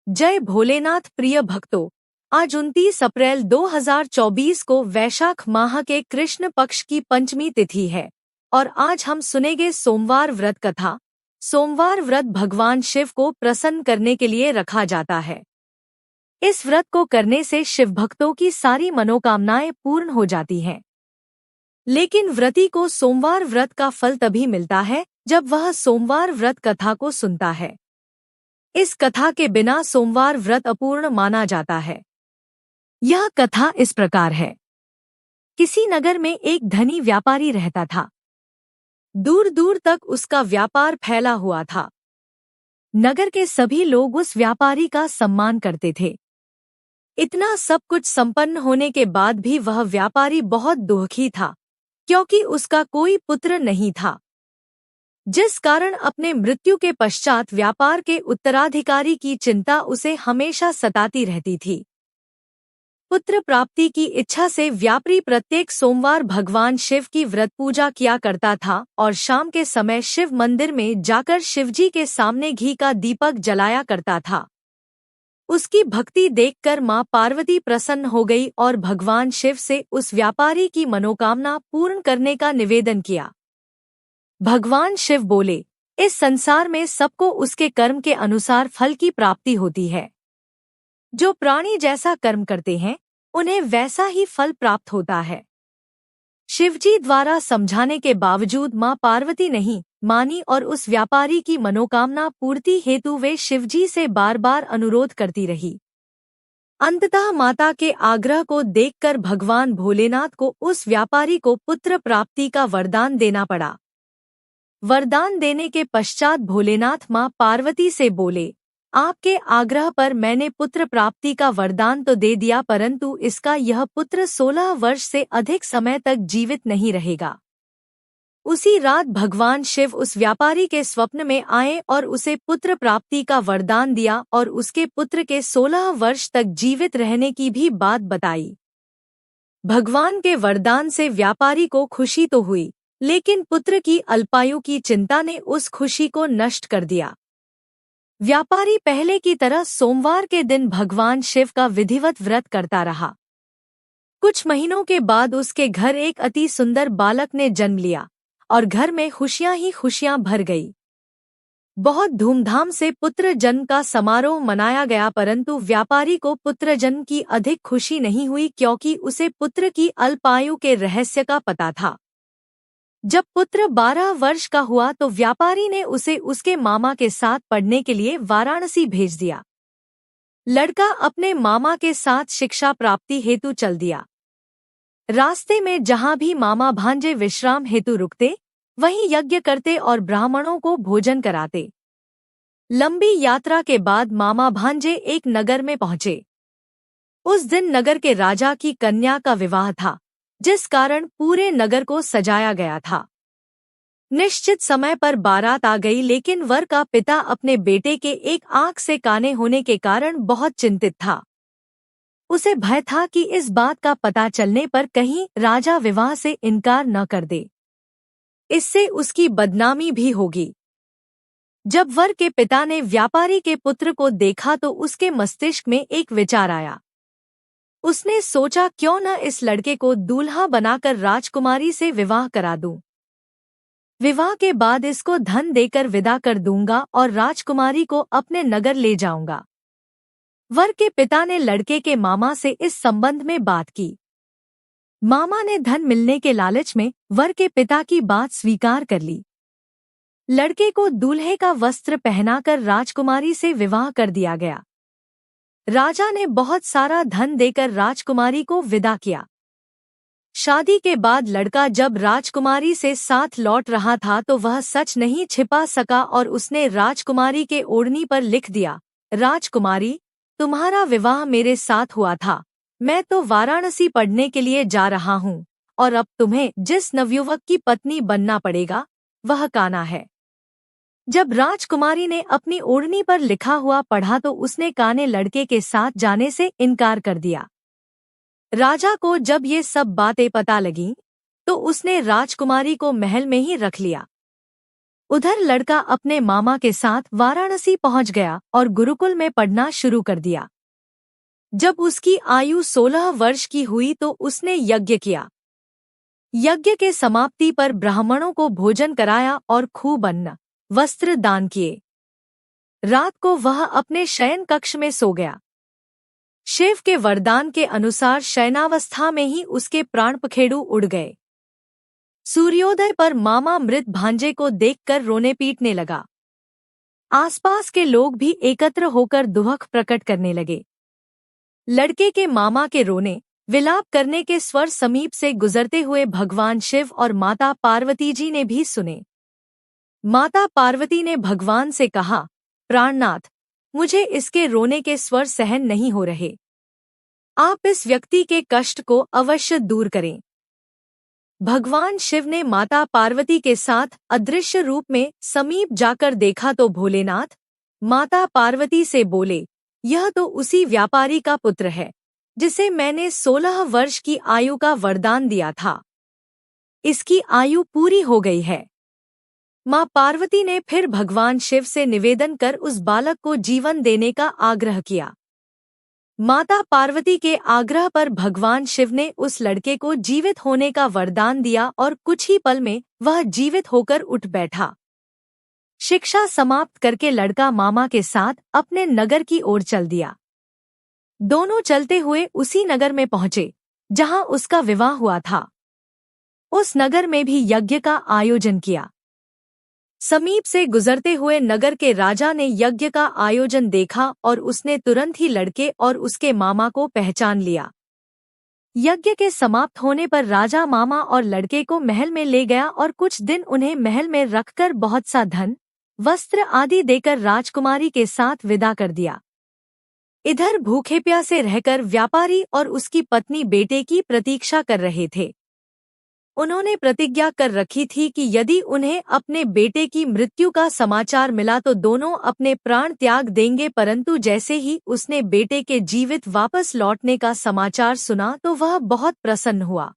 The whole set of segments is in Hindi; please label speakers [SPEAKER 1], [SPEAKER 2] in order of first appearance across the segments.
[SPEAKER 1] जय भोलेनाथ प्रिय भक्तों। आज 29 अप्रैल 2024 को वैशाख माह के कृष्ण पक्ष की पंचमी तिथि है और आज हम सुनेंगे सोमवार व्रत कथा। सोमवार व्रत भगवान शिव को प्रसन्न करने के लिए रखा जाता है। इस व्रत को करने से शिव भक्तों की सारी मनोकामनाएं पूर्ण हो जाती हैं। लेकिन व्रती को सोमवार व्रत का फल तभी मिलता है जब वह सोमवार व्रत कथा को सुनता है। इस कथा के बिना सोमवार व्रत अपूर्ण माना जाता है। यह कथा इस प्रकार है। किसी नगर में एक धनी व्यापारी रहता था। दूर दूर तक उसका व्यापार फैला हुआ था। नगर के सभी लोग उस व्यापारी का सम्मान करते थे। इतना सब कुछ संपन्न होने के बाद भी वह व्यापारी बहुत दुखी था, क्योंकि उसका कोई पुत्र नहीं था, जिस कारण अपने मृत्यु के पश्चात व्यापार के उत्तराधिकारी की चिंता उसे हमेशा सताती रहती थी। पुत्र प्राप्ति की इच्छा से व्यापारी प्रत्येक सोमवार भगवान शिव की व्रत पूजा किया करता था और शाम के समय शिव मंदिर में जाकर शिवजी के सामने घी का दीपक जलाया करता था। उसकी भक्ति देखकर मां पार्वती प्रसन्न हो गई और भगवान शिव से उस व्यापारी की मनोकामना पूर्ण करने का निवेदन किया। भगवान शिव बोले, इस संसार में सबको उसके कर्म के अनुसार फल की प्राप्ति होती है। जो प्राणी जैसा कर्म करते हैं उन्हें वैसा ही फल प्राप्त होता है। शिवजी द्वारा समझाने के बावजूद मां पार्वती नहीं मानी और उस व्यापारी की मनोकामना पूर्ति हेतु वे शिवजी से बार बार अनुरोध करती रही। अंततः माता के आग्रह को देखकर भगवान भोलेनाथ को उस व्यापारी को पुत्र प्राप्ति का वरदान देना पड़ा। वरदान देने के पश्चात भोलेनाथ मां पार्वती से बोले, आपके आग्रह पर मैंने पुत्र प्राप्ति का वरदान तो दे दिया, परंतु इसका यह पुत्र 16 वर्ष से अधिक समय तक जीवित नहीं रहेगा। उसी रात भगवान शिव उस व्यापारी के स्वप्न में आए और उसे पुत्र प्राप्ति का वरदान दिया और उसके पुत्र के 16 वर्ष तक जीवित रहने की भी बात बताई। भगवान के वरदान से व्यापारी को खुशी तो हुई, लेकिन पुत्र की अल्पायु की चिंता ने उस खुशी को नष्ट कर दिया। व्यापारी पहले की तरह सोमवार के दिन भगवान शिव का विधिवत व्रत करता रहा। कुछ महीनों के बाद उसके घर एक अति सुंदर बालक ने जन्म लिया और घर में खुशियां ही खुशियां भर गई। बहुत धूमधाम से पुत्र जन्म का समारोह मनाया गया, परंतु व्यापारी को पुत्र जन्म की अधिक खुशी नहीं हुई, क्योंकि उसे पुत्र की अल्पायु के रहस्य का पता था। जब पुत्र 12 वर्ष का हुआ तो व्यापारी ने उसे उसके मामा के साथ पढ़ने के लिए वाराणसी भेज दिया। लड़का अपने मामा के साथ शिक्षा प्राप्ति हेतु चल दिया। रास्ते में जहां भी मामा भांजे विश्राम हेतु रुकते, वहीं यज्ञ करते और ब्राह्मणों को भोजन कराते। लंबी यात्रा के बाद मामा भांजे एक नगर में पहुंचे। उस दिन नगर के राजा की कन्या का विवाह था, जिस कारण पूरे नगर को सजाया गया था। निश्चित समय पर बारात आ गई, लेकिन वर का पिता अपने बेटे के एक आंख से काने होने के कारण बहुत चिंतित था। उसे भय था कि इस बात का पता चलने पर कहीं राजा विवाह से इनकार न कर दे, इससे उसकी बदनामी भी होगी। जब वर के पिता ने व्यापारी के पुत्र को देखा तो उसके मस्तिष्क में एक विचार आया। उसने सोचा, क्यों न इस लड़के को दूल्हा बनाकर राजकुमारी से विवाह करा दूं। विवाह के बाद इसको धन देकर विदा कर दूंगा और राजकुमारी को अपने नगर ले जाऊंगा। वर के पिता ने लड़के के मामा से इस संबंध में बात की। मामा ने धन मिलने के लालच में वर के पिता की बात स्वीकार कर ली। लड़के को दूल्हे का वस्त्र पहनाकर राजकुमारी से विवाह कर दिया गया। राजा ने बहुत सारा धन देकर राजकुमारी को विदा किया। शादी के बाद लड़का जब राजकुमारी से साथ लौट रहा था तो वह सच नहीं छिपा सका और उसने राजकुमारी के ओढ़नी पर लिख दिया, राजकुमारी, तुम्हारा विवाह मेरे साथ हुआ था। मैं तो वाराणसी पढ़ने के लिए जा रहा हूँ और अब तुम्हें जिस नवयुवक की पत्नी बनना पड़ेगा वह कान्हा है। जब राजकुमारी ने अपनी ओढ़नी पर लिखा हुआ पढ़ा तो उसने कान्हे लड़के के साथ जाने से इनकार कर दिया। राजा को जब ये सब बातें पता लगीं, तो उसने राजकुमारी को महल में ही रख लिया। उधर लड़का अपने मामा के साथ वाराणसी पहुंच गया और गुरुकुल में पढ़ना शुरू कर दिया। जब उसकी आयु 16 वर्ष की हुई तो उसने यज्ञ किया। यज्ञ के समाप्ति पर ब्राह्मणों को भोजन कराया और खूब अन्न वस्त्र दान किए। रात को वह अपने शयन कक्ष में सो गया। शिव के वरदान के अनुसार शयनावस्था में ही उसके प्राण पखेरु उड़ गए। सूर्योदय पर मामा मृत भांजे को देखकर रोने पीटने लगा। आसपास के लोग भी एकत्र होकर दुख प्रकट करने लगे। लड़के के मामा के रोने विलाप करने के स्वर समीप से गुजरते हुए भगवान शिव और माता पार्वती जी ने भी सुने। माता पार्वती ने भगवान से कहा, प्राणनाथ, मुझे इसके रोने के स्वर सहन नहीं हो रहे। आप इस व्यक्ति के कष्ट को अवश्य दूर करें। भगवान शिव ने माता पार्वती के साथ अदृश्य रूप में समीप जाकर देखा तो भोलेनाथ माता पार्वती से बोले, यह तो उसी व्यापारी का पुत्र है जिसे मैंने 16 वर्ष की आयु का वरदान दिया था। इसकी आयु पूरी हो गई है। मां पार्वती ने फिर भगवान शिव से निवेदन कर उस बालक को जीवन देने का आग्रह किया। माता पार्वती के आग्रह पर भगवान शिव ने उस लड़के को जीवित होने का वरदान दिया और कुछ ही पल में वह जीवित होकर उठ बैठा। शिक्षा समाप्त करके लड़का मामा के साथ अपने नगर की ओर चल दिया। दोनों चलते हुए उसी नगर में पहुंचे जहां उसका विवाह हुआ था। उस नगर में भी यज्ञ का आयोजन किया। समीप से गुजरते हुए नगर के राजा ने यज्ञ का आयोजन देखा और उसने तुरंत ही लड़के और उसके मामा को पहचान लिया। यज्ञ के समाप्त होने पर राजा मामा और लड़के को महल में ले गया और कुछ दिन उन्हें महल में रखकर बहुत सा धन, वस्त्र आदि देकर राजकुमारी के साथ विदा कर दिया। इधर भूखे प्यासे रहकर व्यापारी और उसकी पत्नी बेटे की प्रतीक्षा कर रहे थे। उन्होंने प्रतिज्ञा कर रखी थी कि यदि उन्हें अपने बेटे की मृत्यु का समाचार मिला तो दोनों अपने प्राण त्याग देंगे, परंतु जैसे ही उसने बेटे के जीवित वापस लौटने का समाचार सुना तो वह बहुत प्रसन्न हुआ।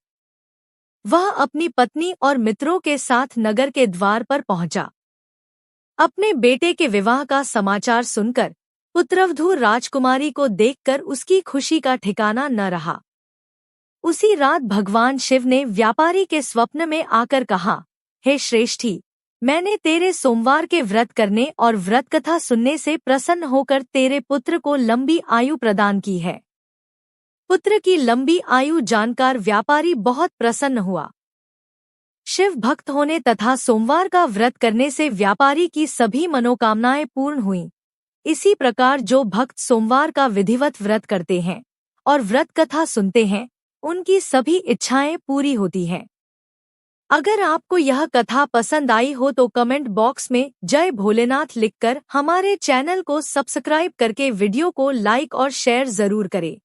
[SPEAKER 1] वह अपनी पत्नी और मित्रों के साथ नगर के द्वार पर पहुंचा। अपने बेटे के विवाह का समाचार सुनकर पुत्रवधू राजकुमारी को देखकर उसकी खुशी का ठिकाना न रहा। उसी रात भगवान शिव ने व्यापारी के स्वप्न में आकर कहा, हे श्रेष्ठी, मैंने तेरे सोमवार के व्रत करने और व्रत कथा सुनने से प्रसन्न होकर तेरे पुत्र को लंबी आयु प्रदान की है। पुत्र की लंबी आयु जानकर व्यापारी बहुत प्रसन्न हुआ। शिव भक्त होने तथा सोमवार का व्रत करने से व्यापारी की सभी मनोकामनाएं पूर्ण हुईं। इसी प्रकार जो भक्त सोमवार का विधिवत व्रत करते हैं और व्रत कथा सुनते हैं, उनकी सभी इच्छाएं पूरी होती हैं। अगर आपको यह कथा पसंद आई हो तो कमेंट बॉक्स में जय भोलेनाथ लिखकर हमारे चैनल को सब्सक्राइब करके वीडियो को लाइक और शेयर जरूर करें।